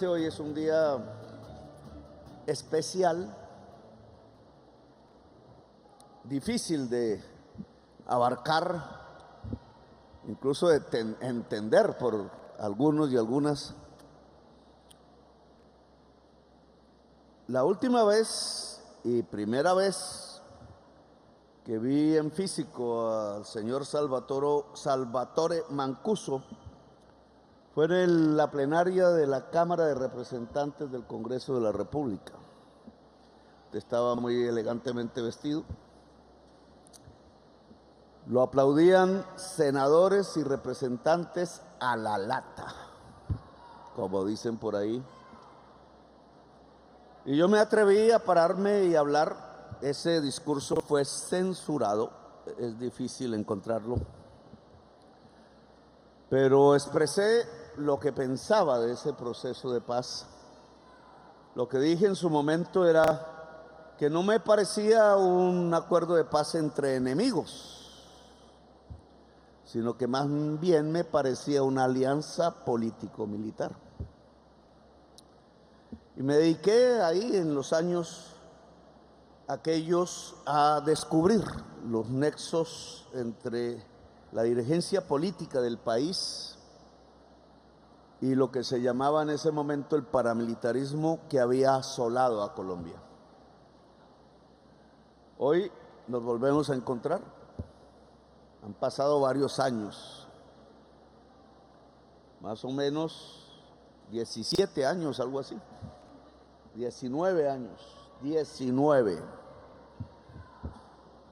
Realmente hoy es un día especial, difícil de abarcar, incluso de entender por algunos y algunas. La última vez y primera vez que vi en físico al señor Salvatore Mancuso fue en la plenaria de la Cámara de Representantes del Congreso de la República. Estaba muy elegantemente vestido. Lo aplaudían senadores y representantes a la lata, como dicen por ahí. Y yo me atreví a pararme y hablar. Ese discurso fue censurado, es difícil encontrarlo. Pero expresé lo que pensaba de ese proceso de paz. Lo que dije en su momento era que no me parecía un acuerdo de paz entre enemigos, sino que más bien me parecía una alianza político-militar. Y me dediqué ahí en los años aquellos a descubrir los nexos entre la dirigencia política del país y lo que se llamaba en ese momento el paramilitarismo que había asolado a Colombia. Hoy nos volvemos a encontrar. Han pasado varios años, más o menos 17 años, algo así. 19 años, 19.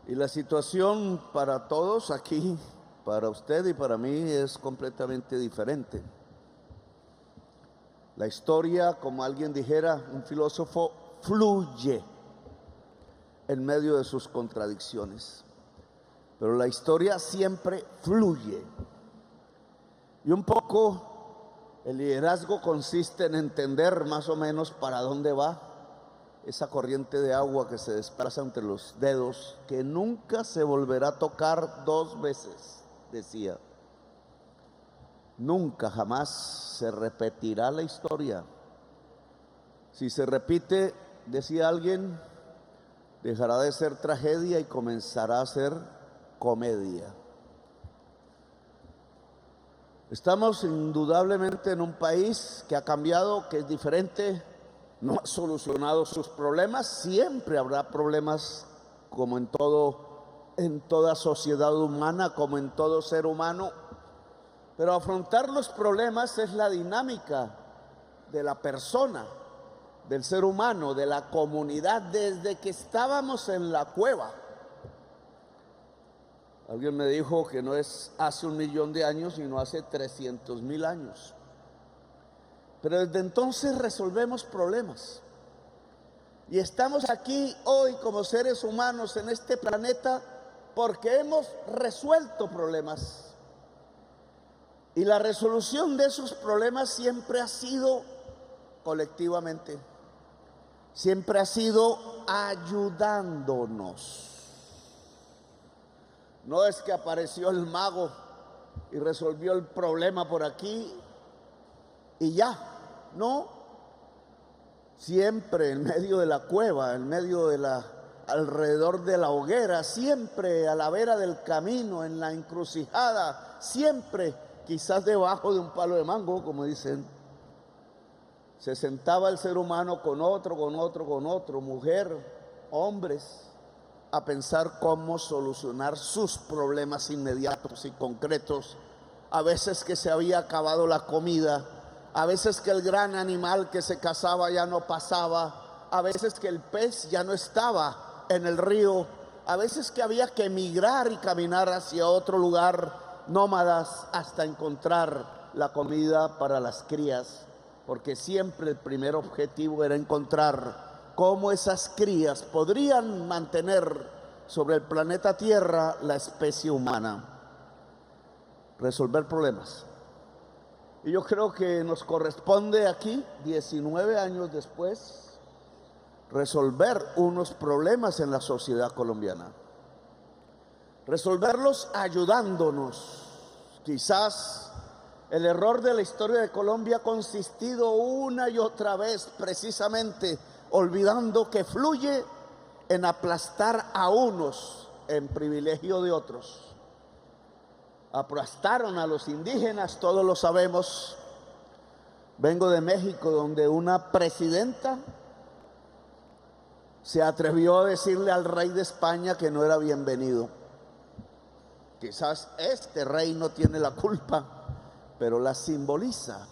Y la situación para todos aquí, para usted y para mí, es completamente diferente. La historia, como alguien dijera, un filósofo, fluye en medio de sus contradicciones. Pero la historia siempre fluye. Y un poco el liderazgo consiste en entender más o menos para dónde va esa corriente de agua que se desplaza entre los dedos, que nunca se volverá a tocar dos veces, decía. Nunca, jamás se repetirá la historia. Si se repite, decía alguien, dejará de ser tragedia y comenzará a ser comedia. Estamos indudablemente en un país que ha cambiado, que es diferente, no ha solucionado sus problemas. Siempre habrá problemas, como en toda sociedad humana, como en todo ser humano. Pero afrontar los problemas es la dinámica de la persona, del ser humano, de la comunidad, desde que estábamos en la cueva. Alguien me dijo que no es hace 1.000.000 de años, sino hace 300.000 años. Pero desde entonces resolvemos problemas. Y estamos aquí hoy como seres humanos en este planeta porque hemos resuelto problemas. Y la resolución de esos problemas siempre ha sido colectivamente. Siempre ha sido ayudándonos. No es que apareció el mago y resolvió el problema por aquí y ya, no. Siempre en medio de la cueva, alrededor de la hoguera, siempre a la vera del camino, en la encrucijada, siempre, quizás debajo de un palo de mango, como dicen, se sentaba el ser humano con otro, mujer, hombres, a pensar cómo solucionar sus problemas inmediatos y concretos. A veces que se había acabado la comida, a veces que el gran animal que se cazaba ya no pasaba, a veces que el pez ya no estaba en el río, a veces que había que emigrar y caminar hacia otro lugar, nómadas, hasta encontrar la comida para las crías, porque siempre el primer objetivo era encontrar cómo esas crías podrían mantener sobre el planeta Tierra la especie humana, resolver problemas. Y yo creo que nos corresponde aquí, 19 años después, resolver unos problemas en la sociedad colombiana. Resolverlos ayudándonos. Quizás El error de la historia de Colombia ha consistido una y otra vez precisamente olvidando que fluye en aplastar a unos en privilegio de otros. Aplastaron a los indígenas, todos lo sabemos. Vengo de México, donde una presidenta se atrevió a decirle al rey de España que no era bienvenido. Quizás este rey no tiene la culpa, pero la simboliza.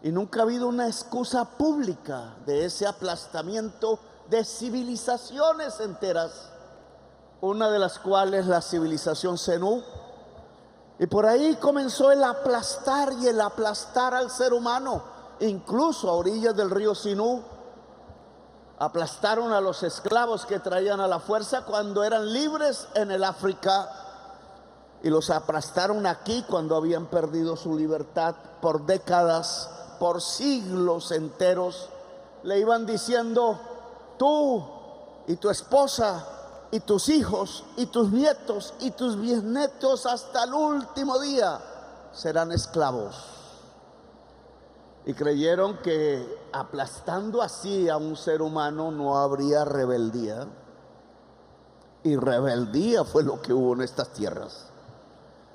Y nunca ha habido una excusa pública de ese aplastamiento de civilizaciones enteras, una de las cuales la civilización zenú. Y por ahí comenzó el aplastar y el aplastar al ser humano, incluso a orillas del río Sinú. Aplastaron a los esclavos que traían a la fuerza cuando eran libres en el África, y los aplastaron aquí cuando habían perdido su libertad por décadas, por siglos enteros. Le iban diciendo: tú y tu esposa y tus hijos y tus nietos y tus bisnietos hasta el último día serán esclavos. Y creyeron que aplastando así a un ser humano no habría rebeldía. Y rebeldía fue lo que hubo en estas tierras.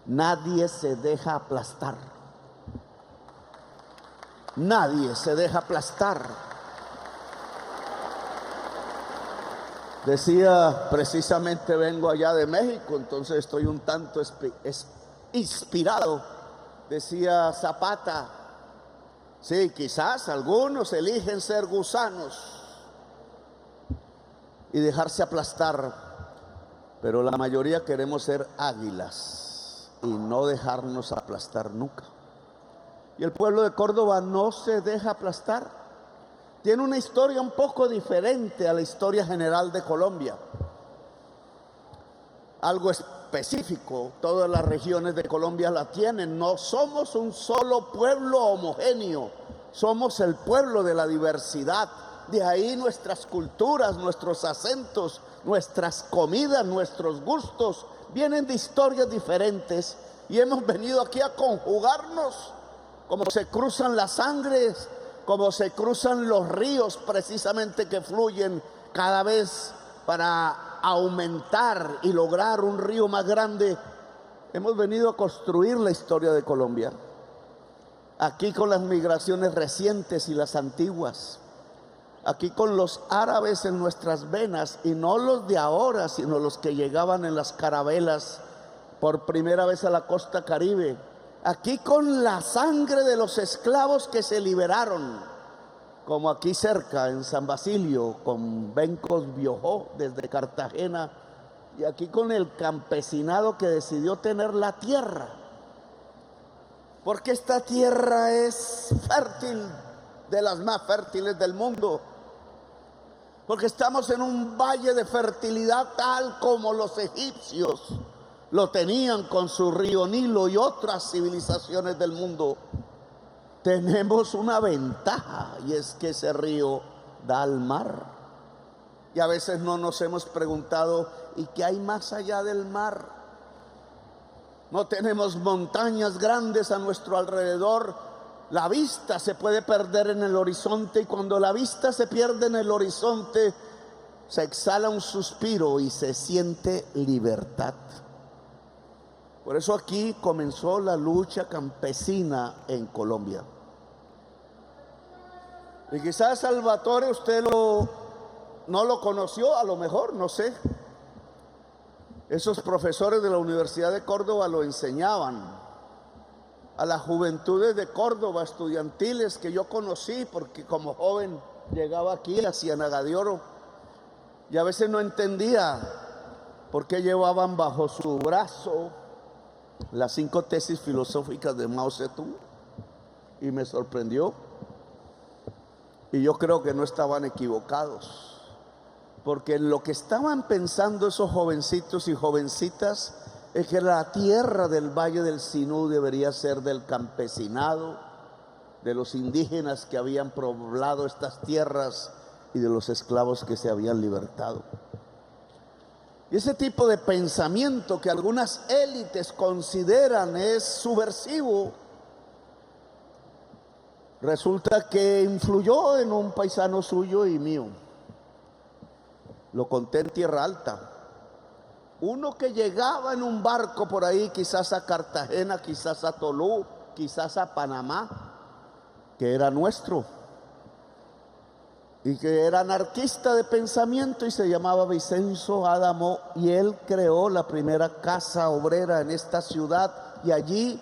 Nadie se deja aplastar. Nadie se deja aplastar. Decía, precisamente vengo allá de México, entonces estoy un tanto inspirado. Decía Zapata: sí, quizás algunos eligen ser gusanos y dejarse aplastar, pero la mayoría queremos ser águilas y no dejarnos aplastar nunca. Y el pueblo de Córdoba no se deja aplastar. Tiene una historia un poco diferente a la historia general de Colombia. Algo específico, todas las regiones de Colombia la tienen. No somos un solo pueblo homogéneo, somos el pueblo de la diversidad. De ahí nuestras culturas, nuestros acentos, nuestras comidas, nuestros gustos vienen de historias diferentes, y hemos venido aquí a conjugarnos como se cruzan las sangres, como se cruzan los ríos precisamente que fluyen cada vez para aumentar y lograr un río más grande. Hemos venido a construir la historia de Colombia, aquí con las migraciones recientes y las antiguas, aquí con los árabes en nuestras venas, y no los de ahora, sino los que llegaban en las carabelas por primera vez a la costa Caribe, aquí con la sangre de los esclavos que se liberaron, como aquí cerca en San Basilio con Bencos Biojó desde Cartagena, y aquí con el campesinado que decidió tener la tierra, porque esta tierra es fértil, de las más fértiles del mundo, porque estamos en un valle de fertilidad tal como los egipcios lo tenían con su río Nilo y otras civilizaciones del mundo. Tenemos una ventaja, y es que ese río da al mar. Y a veces no nos hemos preguntado: ¿y qué hay más allá del mar? No tenemos montañas grandes a nuestro alrededor. La vista se puede perder en el horizonte, y cuando la vista se pierde en el horizonte, se exhala un suspiro y se siente libertad. Por eso aquí comenzó la lucha campesina en Colombia. Y quizás Salvatore usted no lo conoció, a lo mejor, no sé. Esos profesores de la Universidad de Córdoba lo enseñaban a las juventudes de Córdoba, estudiantiles que yo conocí, porque como joven llegaba aquí a Ciénaga de Oro, y a veces no entendía por qué llevaban bajo su brazo las 5 tesis filosóficas de Mao Zedong, y me sorprendió. Y yo creo que no estaban equivocados, porque lo que estaban pensando esos jovencitos y jovencitas es que la tierra del Valle del Sinú debería ser del campesinado, de los indígenas que habían poblado estas tierras y de los esclavos que se habían libertado. Y ese tipo de pensamiento que algunas élites consideran es subversivo, Resulta que influyó en un paisano suyo y mío. Lo conté en Tierra Alta. Uno que llegaba en un barco por ahí, quizás a Cartagena, quizás a Tolú, quizás a Panamá, que era nuestro y que era anarquista de pensamiento y se llamaba Vicenzo Adamo, y él creó la primera casa obrera en esta ciudad, y allí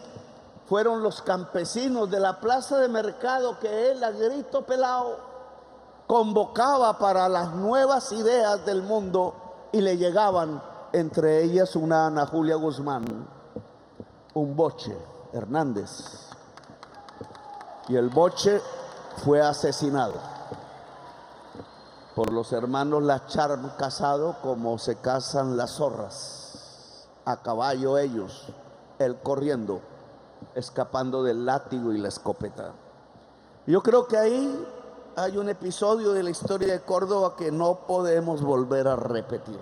fueron los campesinos de la plaza de mercado que él a grito pelado convocaba para las nuevas ideas del mundo, y le llegaban, entre ellas una Ana Julia Guzmán, un Boche Hernández, y el Boche fue asesinado por los hermanos Lacharm Casado, como se casan las zorras, a caballo ellos, él corriendo, escapando del látigo y la escopeta. Yo creo que ahí hay un episodio de la historia de Córdoba que no podemos volver a repetir,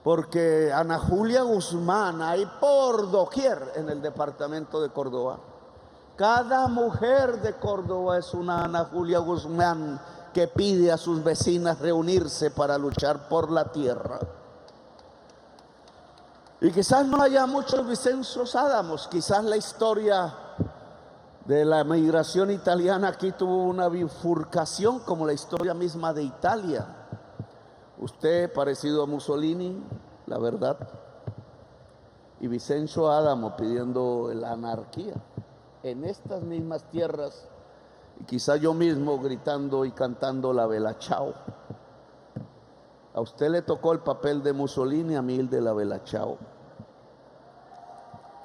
porque Ana Julia Guzmán hay por doquier en el departamento de Córdoba. Cada mujer de Córdoba es una Ana Julia Guzmán que pide a sus vecinas reunirse para luchar por la tierra. Y quizás no haya muchos Vicenzos Adamos, quizás la historia de la migración italiana aquí tuvo una bifurcación como la historia misma de Italia. Usted parecido a Mussolini, la verdad, y Vicenzo Adamo pidiendo la anarquía en estas mismas tierras, y quizá yo mismo gritando y cantando la Bella Ciao. A usted le tocó el papel de Mussolini, a mí el de la Bella Ciao.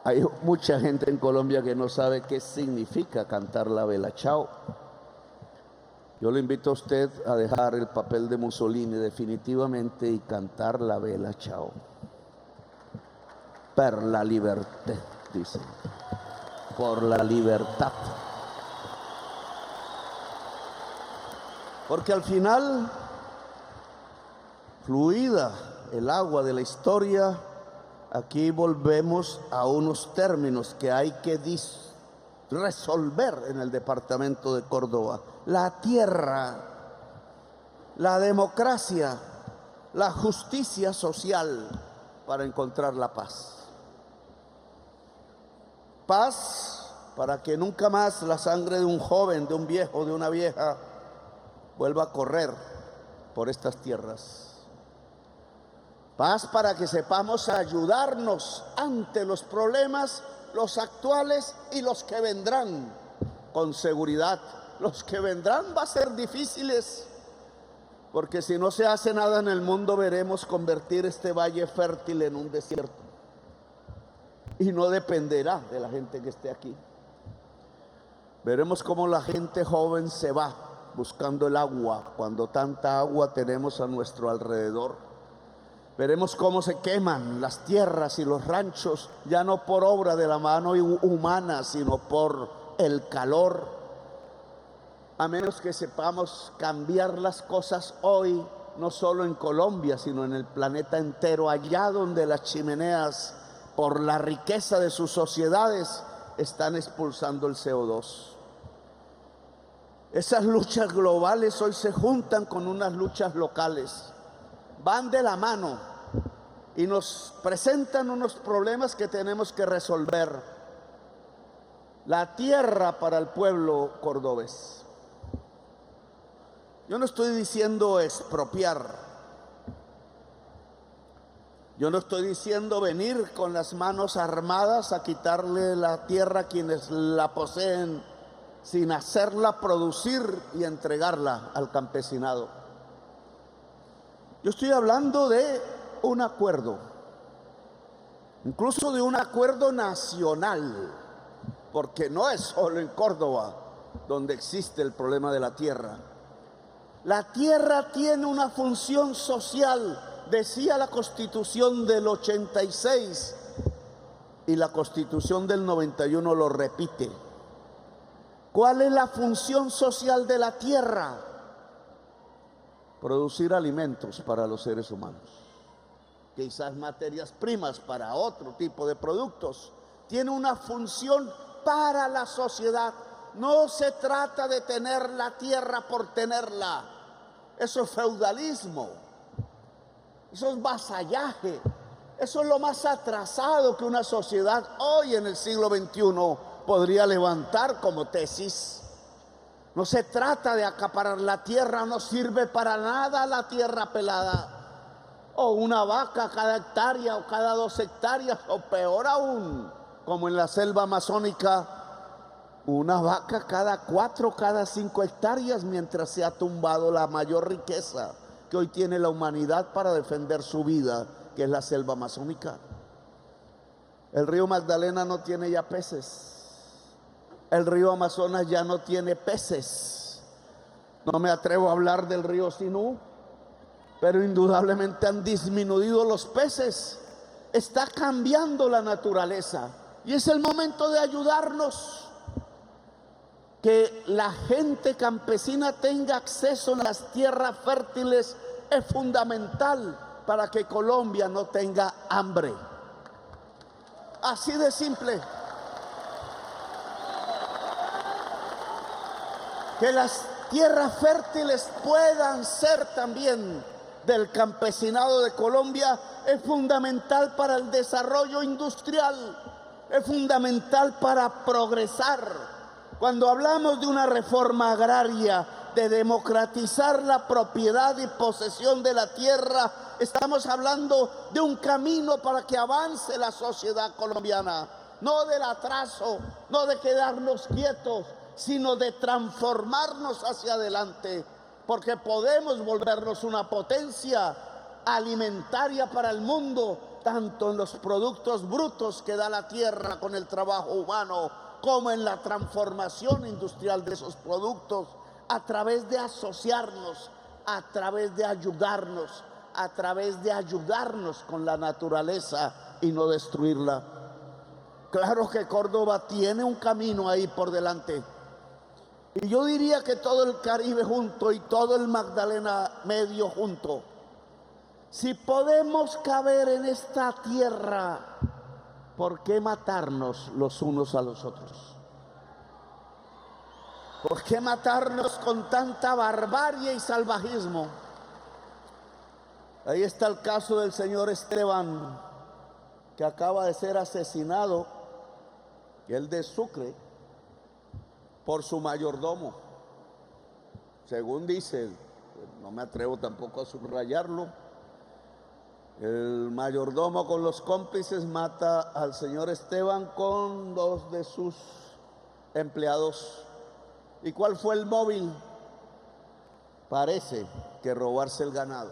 Hay mucha gente en Colombia que no sabe qué significa cantar la Bella Ciao. Yo le invito a usted a dejar el papel de Mussolini definitivamente y cantar la Bella Ciao. Per la libertà, dice. Por la libertad. Porque al final, fluida el agua de la historia, aquí volvemos a unos términos que hay que resolver en el departamento de Córdoba: la tierra, la democracia, la justicia social, para encontrar la paz. Paz para que nunca más la sangre de un joven, de un viejo, de una vieja vuelva a correr por estas tierras. Paz para que sepamos ayudarnos ante los problemas, los actuales y los que vendrán, con seguridad. Los que vendrán van a ser difíciles, porque si no se hace nada en el mundo, veremos convertir este valle fértil en un desierto. Y no dependerá de la gente que esté aquí. Veremos cómo la gente joven se va buscando el agua, cuando tanta agua tenemos a nuestro alrededor. Veremos cómo se queman las tierras y los ranchos, ya no por obra de la mano humana, sino por el calor. A menos que sepamos cambiar las cosas hoy, no solo en Colombia, sino en el planeta entero, allá donde las chimeneas, por la riqueza de sus sociedades, están expulsando el CO2. Esas luchas globales hoy se juntan con unas luchas locales, van de la mano y nos presentan unos problemas que tenemos que resolver. La tierra para el pueblo cordobés. Yo no estoy diciendo expropiar, yo no estoy diciendo venir con las manos armadas a quitarle la tierra a quienes la poseen, sin hacerla producir y entregarla al campesinado. Yo estoy hablando de un acuerdo, incluso de un acuerdo nacional, porque no es solo en Córdoba donde existe el problema de la tierra. La tierra tiene una función social, decía la Constitución del 86, y la Constitución del 91 lo repite. ¿Cuál es la función social de la tierra? Producir alimentos para los seres humanos, quizás materias primas para otro tipo de productos. Tiene una función para la sociedad, No se trata de tener la tierra por tenerla. Eso es feudalismo. Eso es vasallaje. Eso es lo más atrasado que una sociedad hoy en el siglo XXI podría levantar como tesis. No se trata de acaparar la tierra, no sirve para nada la tierra pelada. O una vaca cada hectárea o cada 2 hectáreas, o peor aún, como en la selva amazónica, una vaca cada 4, cada 5 hectáreas, mientras se ha tumbado la mayor riqueza que hoy tiene la humanidad para defender su vida, que es la selva amazónica. El río Magdalena no tiene ya peces. El río Amazonas ya no tiene peces. No me atrevo a hablar del río Sinú, pero indudablemente han disminuido los peces. Está cambiando la naturaleza y es el momento de ayudarnos. Que la gente campesina tenga acceso a las tierras fértiles es fundamental para que Colombia no tenga hambre. Así de simple. Que las tierras fértiles puedan ser también del campesinado de Colombia es fundamental para el desarrollo industrial, es fundamental para progresar. Cuando hablamos de una reforma agraria, de democratizar la propiedad y posesión de la tierra, estamos hablando de un camino para que avance la sociedad colombiana, no del atraso, no de quedarnos quietos, sino de transformarnos hacia adelante, porque podemos volvernos una potencia alimentaria para el mundo, tanto en los productos brutos que da la tierra con el trabajo humano, como en la transformación industrial de esos productos, a través de asociarnos, a través de ayudarnos, a través de ayudarnos con la naturaleza y no destruirla. Claro que Córdoba tiene un camino ahí por delante. Y yo diría que todo el Caribe junto y todo el Magdalena Medio junto. Si podemos caber en esta tierra, ¿por qué matarnos los unos a los otros? ¿Por qué matarnos con tanta barbarie y salvajismo? Ahí está el caso del señor Esteban, que acaba de ser asesinado, que es de Sucre, por su mayordomo. Según dice, no me atrevo tampoco a subrayarlo, el mayordomo con los cómplices mata al señor Esteban con 2 de sus empleados. ¿Y cuál fue el móvil? Parece que robarse el ganado.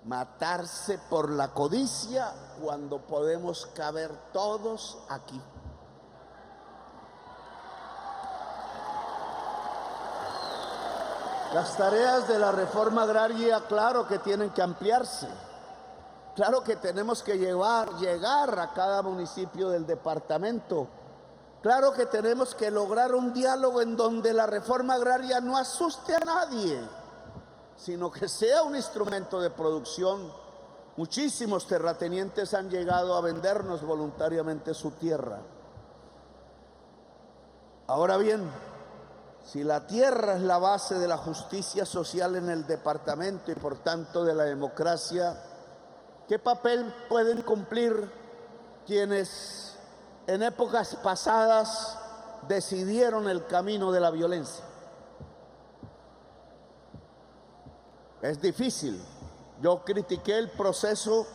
Matarse por la codicia cuando podemos caber todos aquí. Las tareas de la reforma agraria, claro que tienen que ampliarse. Claro que tenemos que llegar a cada municipio del departamento. Claro que tenemos que lograr un diálogo en donde la reforma agraria no asuste a nadie, sino que sea un instrumento de producción. Muchísimos terratenientes han llegado a vendernos voluntariamente su tierra. Ahora bien, si la tierra es la base de la justicia social en el departamento y por tanto de la democracia, ¿qué papel pueden cumplir quienes en épocas pasadas decidieron el camino de la violencia? Es difícil. Yo critiqué el proceso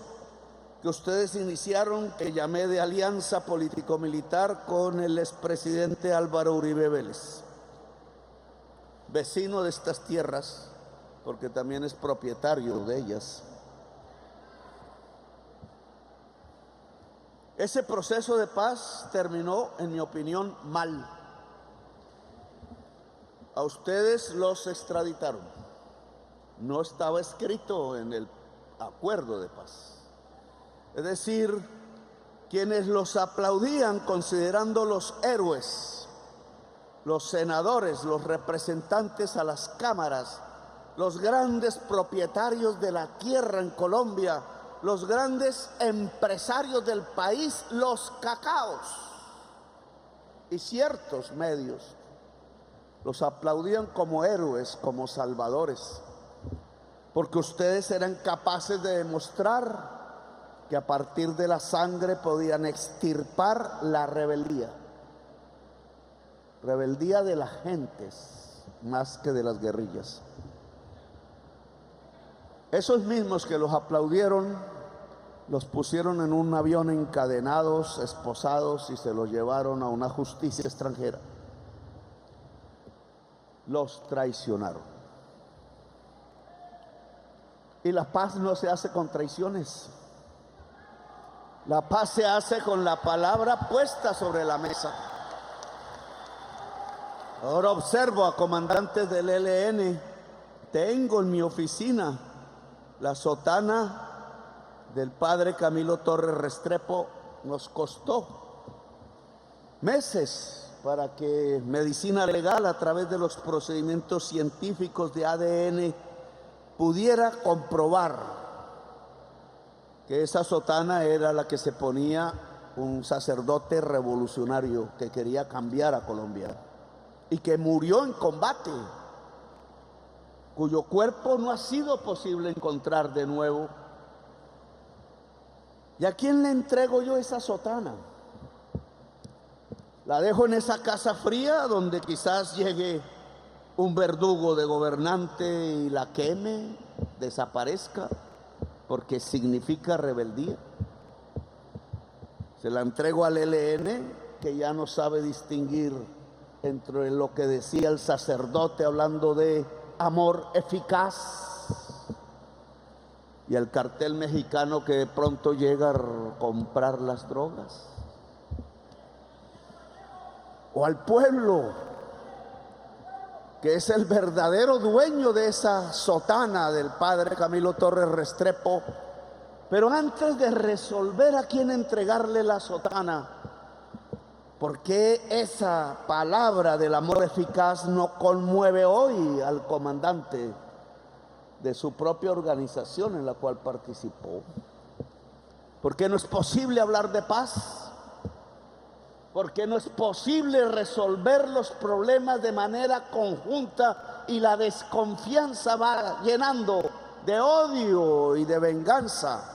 que ustedes iniciaron, que llamé de alianza político-militar con el expresidente Álvaro Uribe Vélez, vecino de estas tierras, porque también es propietario de ellas. Ese proceso de paz terminó, en mi opinión, mal. A ustedes los extraditaron. No estaba escrito en el acuerdo de paz. Es decir, quienes los aplaudían considerándolos héroes, los senadores, los representantes a las cámaras, los grandes propietarios de la tierra en Colombia, los grandes empresarios del país, los cacaos, y ciertos medios los aplaudían como héroes, como salvadores, porque ustedes eran capaces de demostrar que a partir de la sangre podían extirpar la rebeldía de las gentes más que de las guerrillas. Esos mismos que los aplaudieron, los pusieron en un avión encadenados, esposados, y se los llevaron a una justicia extranjera. Los traicionaron. Y la paz no se hace con traiciones. La paz se hace con la palabra puesta sobre la mesa. Ahora observo a comandantes del ELN. Tengo en mi oficina la sotana del padre Camilo Torres Restrepo. Nos costó meses para que medicina legal, a través de los procedimientos científicos de ADN, pudiera comprobar que esa sotana era la que se ponía un sacerdote revolucionario que quería cambiar a Colombia y que murió en combate, cuyo cuerpo no ha sido posible encontrar de nuevo. ¿Y a quién le entrego yo esa sotana? La dejo en esa casa fría donde quizás llegue un verdugo de gobernante y la queme, desaparezca, porque significa rebeldía. Se la entrego al ELN, que ya no sabe distinguir entre lo que decía el sacerdote hablando de amor eficaz y el cartel mexicano que de pronto llega a comprar las drogas. O al pueblo, que es el verdadero dueño de esa sotana del padre Camilo Torres Restrepo. Pero antes de resolver a quién entregarle la sotana, ¿por qué esa palabra del amor eficaz no conmueve hoy al comandante de su propia organización en la cual participó? ¿Por qué no es posible hablar de paz? ¿Por qué no es posible resolver los problemas de manera conjunta y la desconfianza va llenando de odio y de venganza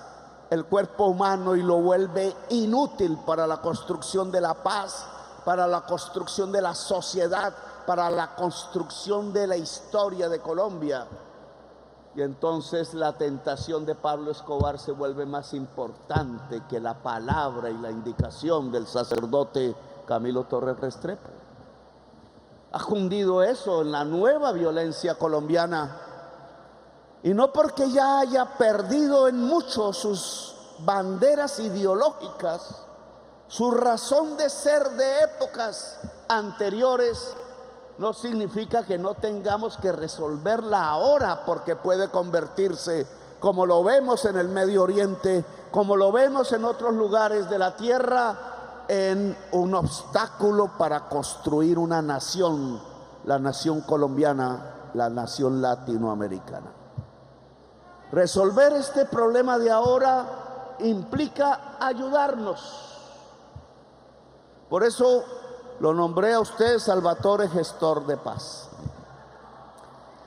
el cuerpo humano y lo vuelve inútil para la construcción de la paz, para la construcción de la sociedad, para la construcción de la historia de Colombia? Y entonces la tentación de Pablo Escobar se vuelve más importante que la palabra y la indicación del sacerdote Camilo Torres Restrepo. Ha cundido eso en la nueva violencia colombiana, y no porque ya haya perdido en mucho sus banderas ideológicas, su razón de ser de épocas anteriores, no significa que no tengamos que resolverla ahora, porque puede convertirse, como lo vemos en el Medio Oriente, como lo vemos en otros lugares de la tierra, en un obstáculo para construir una nación, la nación colombiana, la nación latinoamericana. Resolver este problema de ahora implica ayudarnos. Por eso lo nombré a usted Salvatore Gestor de Paz,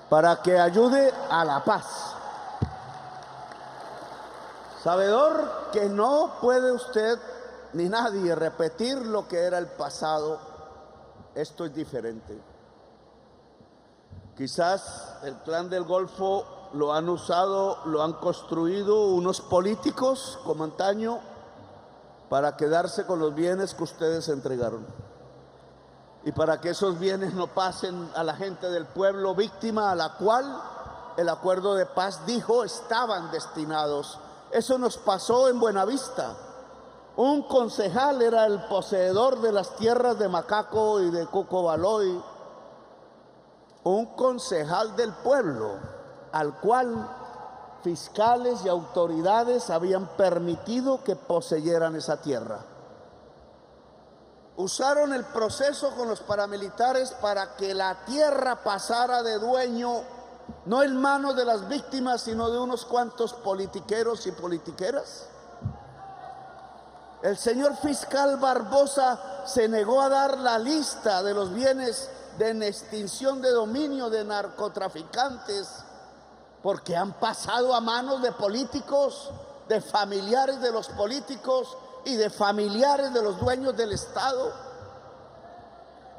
para que ayude a la paz. Sabedor que no puede usted ni nadie repetir lo que era el pasado, esto es diferente. Quizás el Clan del Golfo lo han usado, lo han construido unos políticos como antaño para quedarse con los bienes que ustedes entregaron, y para que esos bienes no pasen a la gente del pueblo víctima a la cual el acuerdo de paz dijo estaban destinados. Eso nos pasó en Buenavista. Un concejal era el poseedor de las tierras de Macaco y de Cucobaloy, un concejal del pueblo al cual fiscales y autoridades habían permitido que poseyeran esa tierra. Usaron el proceso con los paramilitares para que la tierra pasara de dueño, no en manos de las víctimas, sino de unos cuantos politiqueros y politiqueras. El señor fiscal Barbosa se negó a dar la lista de los bienes de extinción de dominio de narcotraficantes porque han pasado a manos de políticos, de familiares de los políticos y de familiares de los dueños del Estado.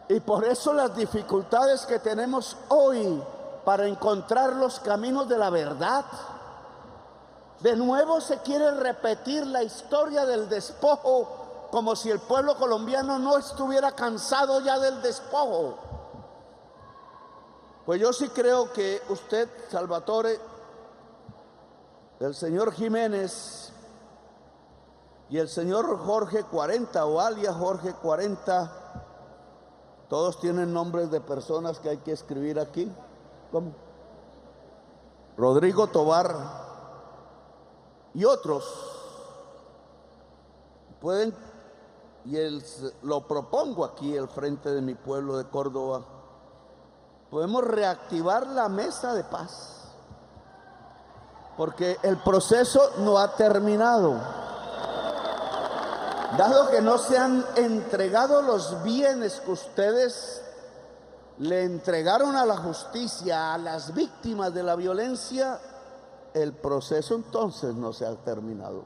Y por eso las dificultades que tenemos hoy para encontrar los caminos de la verdad. De nuevo se quiere repetir la historia del despojo, como si el pueblo colombiano no estuviera cansado ya del despojo. Pues yo sí creo que usted, Salvatore, el señor Jiménez y el señor Jorge 40 o alias Jorge 40, todos tienen nombres de personas que hay que escribir aquí. ¿Cómo? Rodrigo Tobar y otros pueden, lo propongo aquí al frente de mi pueblo de Córdoba, podemos reactivar la mesa de paz, porque el proceso no ha terminado. Dado que no se han entregado los bienes que ustedes le entregaron a la justicia, a las víctimas de la violencia, el proceso entonces no se ha terminado.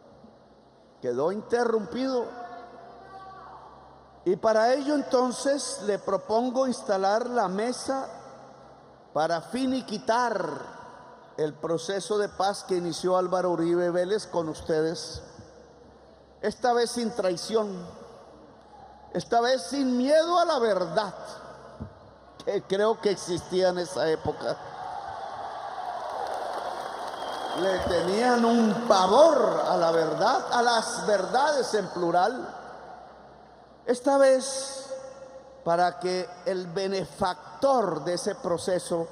Quedó interrumpido. Y para ello entonces le propongo instalar la mesa para finiquitar el proceso de paz que inició Álvaro Uribe Vélez con ustedes. Esta vez sin traición, esta vez sin miedo a la verdad, que creo que existía en esa época. Le tenían un pavor a la verdad, a las verdades en plural. Esta vez, para que el benefactor de ese proceso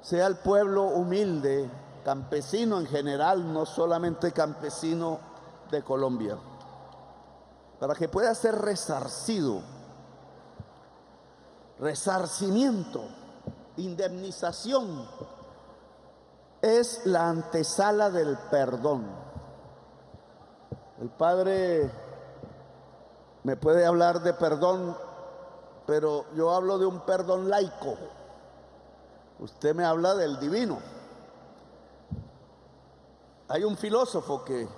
sea el pueblo humilde, campesino en general, no solamente campesino de Colombia, para que pueda ser resarcido. Resarcimiento, indemnización, es la antesala del perdón. El Padre me puede hablar de perdón, pero yo hablo de un perdón laico. Usted me habla del divino. Hay un filósofo que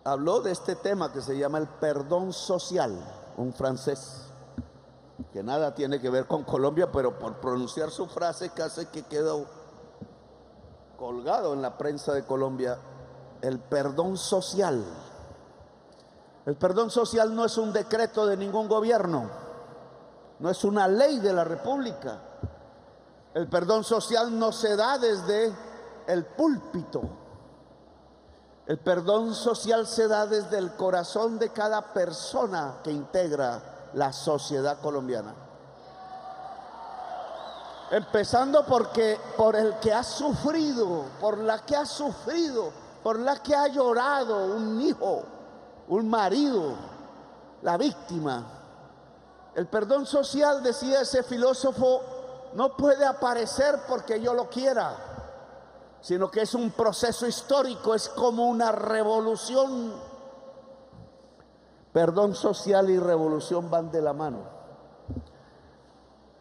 habló de este tema que se llama el perdón social, un francés, que nada tiene que ver con Colombia, pero por pronunciar su frase casi que quedó colgado en la prensa de Colombia. El perdón social. El perdón social no es un decreto de ningún gobierno, no es una ley de la República. El perdón social no se da desde el púlpito. El perdón social se da desde el corazón de cada persona que integra la sociedad colombiana. Empezando por el que ha sufrido, por la que ha sufrido, por la que ha llorado, un hijo, un marido, la víctima. El perdón social, decía ese filósofo, no puede aparecer porque yo lo quiera, sino que es un proceso histórico, es como una revolución. Perdón social y revolución van de la mano.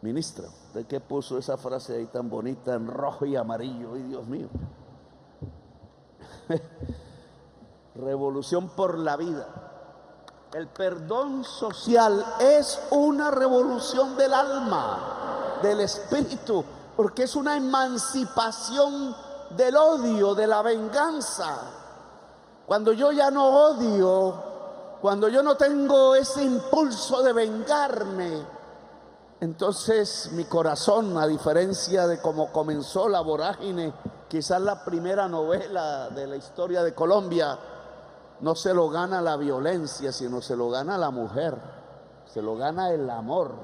Ministra, ¿de qué puso esa frase ahí tan bonita en rojo y amarillo? ¡Ay, Dios mío! Revolución por la vida. El perdón social es una revolución del alma, del espíritu, porque es una emancipación del odio, de la venganza. Cuando yo ya no odio, cuando yo no tengo ese impulso de vengarme, entonces mi corazón, a diferencia de cómo comenzó la vorágine, quizás la primera novela de la historia de Colombia, no se lo gana la violencia, sino se lo gana la mujer, se lo gana el amor,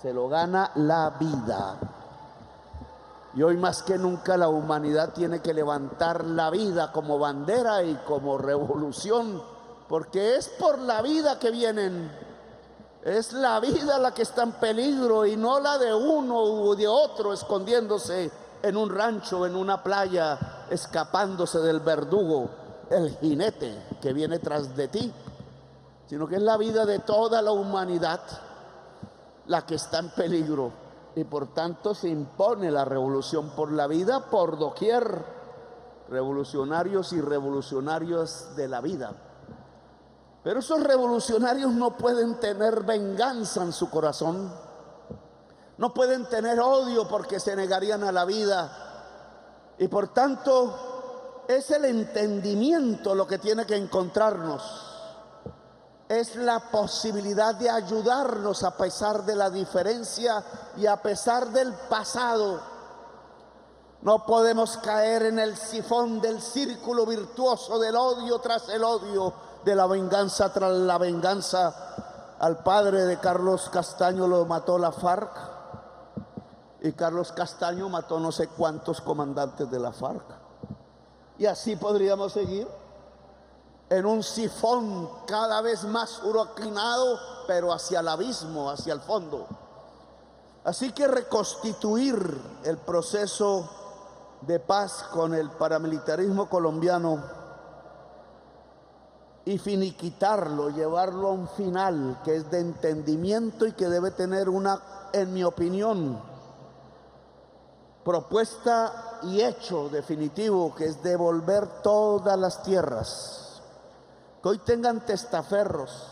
se lo gana la vida. Y hoy más que nunca la humanidad tiene que levantar la vida como bandera y como revolución, porque es por la vida que vienen. Es la vida la que está en peligro y no la de uno u de otro escondiéndose en un rancho, en una playa, escapándose del verdugo. el jinete que viene tras de ti, sino que es la vida de toda la humanidad la que está en peligro. Y por tanto se impone la revolución por la vida por doquier, revolucionarios y revolucionarios de la vida. Pero esos revolucionarios no pueden tener venganza en su corazón, no pueden tener odio porque se negarían a la vida. Y por tanto es el entendimiento lo que tiene que encontrarnos. Es la posibilidad de ayudarnos a pesar de la diferencia y a pesar del pasado. No podemos caer en el sifón del círculo virtuoso del odio tras el odio, de la venganza tras la venganza. Al padre de Carlos Castaño lo mató la FARC y Carlos Castaño mató no sé cuántos comandantes de la FARC. Y así podríamos seguir en un sifón cada vez más huracanado, pero hacia el abismo, hacia el fondo. Así que reconstituir el proceso de paz con el paramilitarismo colombiano y finiquitarlo, llevarlo a un final que es de entendimiento y que debe tener una, en mi opinión, propuesta y hecho definitivo, que es devolver todas las tierras. Que hoy tengan testaferros,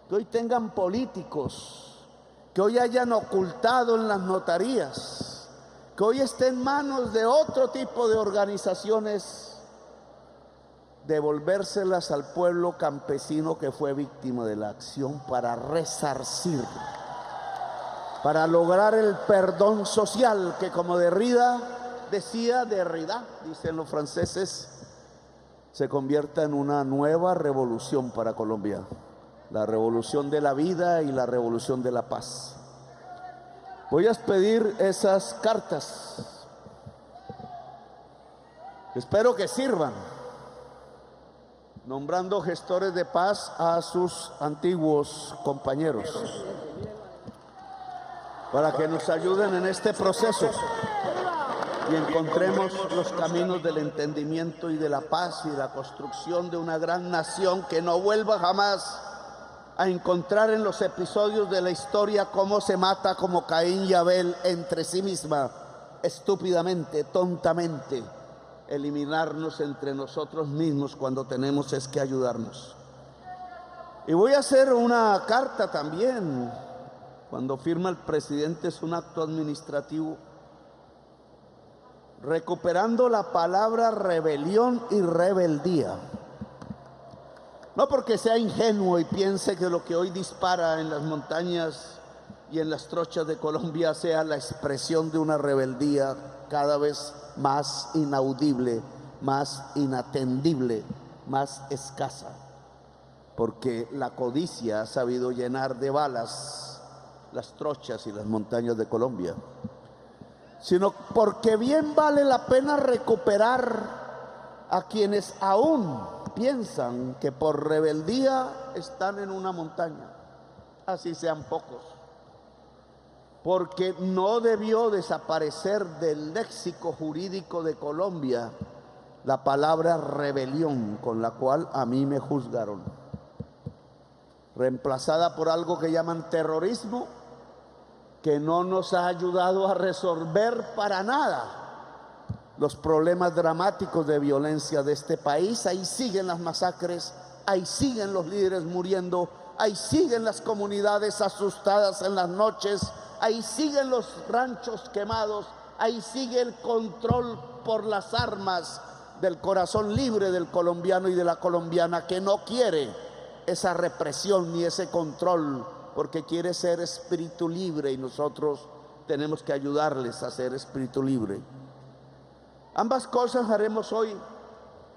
que hoy tengan políticos, que hoy hayan ocultado en las notarías, que hoy esté en manos de otro tipo de organizaciones, devolvérselas al pueblo campesino que fue víctima de la acción para resarcir, para lograr el perdón social que, como Derrida, dicen los franceses, se convierta en una nueva revolución para Colombia, la revolución de la vida y la revolución de la paz. Voy a expedir esas cartas, espero que sirvan, nombrando gestores de paz a sus antiguos compañeros, para que nos ayuden en este proceso y encontremos los caminos del entendimiento y de la paz y de la construcción de una gran nación que no vuelva jamás a encontrar en los episodios de la historia cómo se mata como Caín y Abel entre sí misma, estúpidamente, tontamente, eliminarnos entre nosotros mismos cuando tenemos es que ayudarnos. Y voy a hacer una carta también, cuando firma el presidente es un acto administrativo, recuperando la palabra rebelión y rebeldía. No porque sea ingenuo y piense que lo que hoy dispara en las montañas y en las trochas de Colombia sea la expresión de una rebeldía cada vez más inaudible, más inatendible, más escasa, porque la codicia ha sabido llenar de balas las trochas y las montañas de Colombia, sino porque bien vale la pena recuperar a quienes aún piensan que por rebeldía están en una montaña, así sean pocos, porque no debió desaparecer del léxico jurídico de Colombia la palabra rebelión, con la cual a mí me juzgaron, reemplazada por algo que llaman terrorismo, que no nos ha ayudado a resolver para nada los problemas dramáticos de violencia de este país. Ahí siguen las masacres, ahí siguen los líderes muriendo, ahí siguen las comunidades asustadas en las noches, ahí siguen los ranchos quemados, ahí sigue el control por las armas del corazón libre del colombiano y de la colombiana, que no quiere esa represión ni ese control, porque quiere ser espíritu libre, y nosotros tenemos que ayudarles a ser espíritu libre. Ambas cosas haremos hoy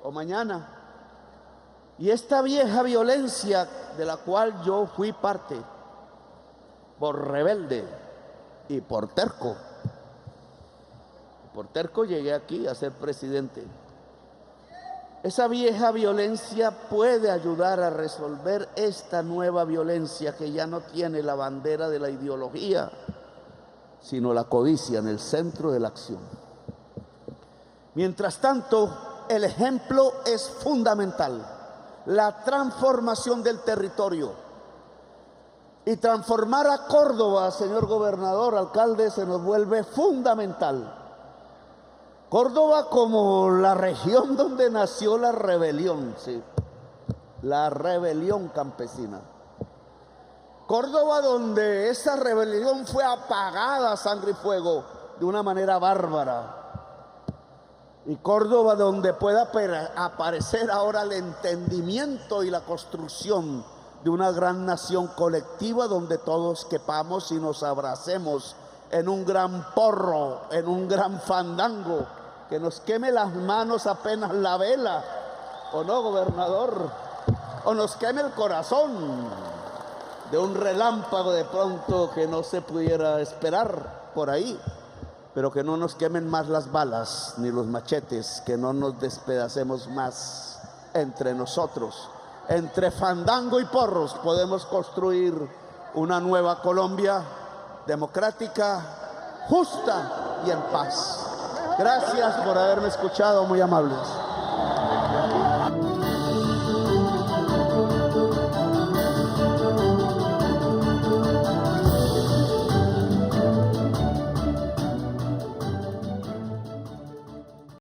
o mañana. Y esta vieja violencia de la cual yo fui parte, por rebelde y por terco llegué aquí a ser presidente. Esa vieja violencia puede ayudar a resolver esta nueva violencia que ya no tiene la bandera de la ideología, sino la codicia en el centro de la acción. Mientras tanto, el ejemplo es fundamental. La transformación del territorio. Y transformar a Córdoba, señor gobernador, alcalde, se nos vuelve fundamental. Córdoba como la región donde nació la rebelión, sí, la rebelión campesina. Córdoba donde esa rebelión fue apagada a sangre y fuego de una manera bárbara. Y Córdoba donde pueda aparecer ahora el entendimiento y la construcción de una gran nación colectiva donde todos quepamos y nos abracemos en un gran porro, en un gran fandango, que nos queme las manos apenas la vela, ¿o no, gobernador? O nos queme el corazón de un relámpago de pronto que no se pudiera esperar por ahí, pero que no nos quemen más las balas ni los machetes, que no nos despedacemos más entre nosotros. Entre fandango y porros podemos construir una nueva Colombia democrática, justa y en paz. Gracias por haberme escuchado, muy amables.